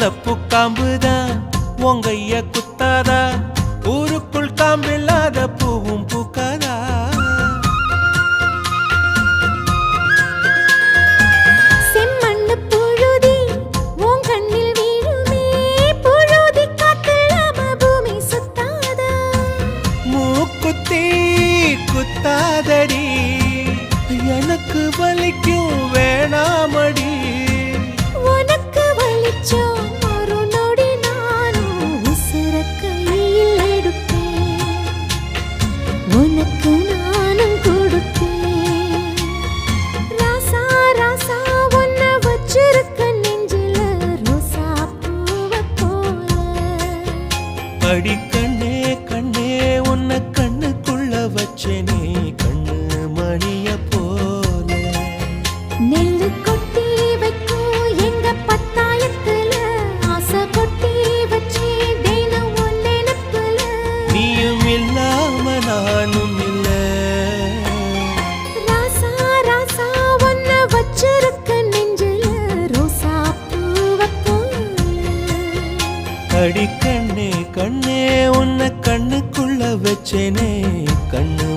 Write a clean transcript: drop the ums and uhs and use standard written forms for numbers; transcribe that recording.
முல்லப்பூ காம்புதான் உங்கைய குத்தாதா, ஊருக்குள் காம்பில்லாத பூவும் பூக்காதா. செம்மண்ணு புழுதி உன் கண்ணில் வீழுமே, புழுதி காத்தில்லாம பூமி சுத்தாதா. மூக்குத்தி குத்தாதடி, எனக்கு வலிக்கும் வேணாமடி. உனக்கு வலிச்சோம் ஒரு நொடி நானும் உசுர கையில் எடுப்பேன், உனக்கு நானும் கொடுப்பேன். ராசா ராசா உன்னை வச்சிருக்க நெஞ்சில ரோசா பூவை போல. அடி கண்ணே கண்ணே உன்னை கண்ணுக்குள்ள வச்சேனே கண்ணு மணிய போல. நெல்லு கொட்டி வைக்கும் எங்க பத்தாயத்துல, ஆசை கொட்டி வச்சே தினம் உன் நினைப்புல. நீயும் இல்லாம நானும் இல்ல. ராசா ராசா உன்னை வச்சிருக்க நெஞ்சில ரோசா பூவை போல. அடி கண்ணே கண்ணே உன்னை கண்ணுக்குள்ள வச்சேனே கண்ணு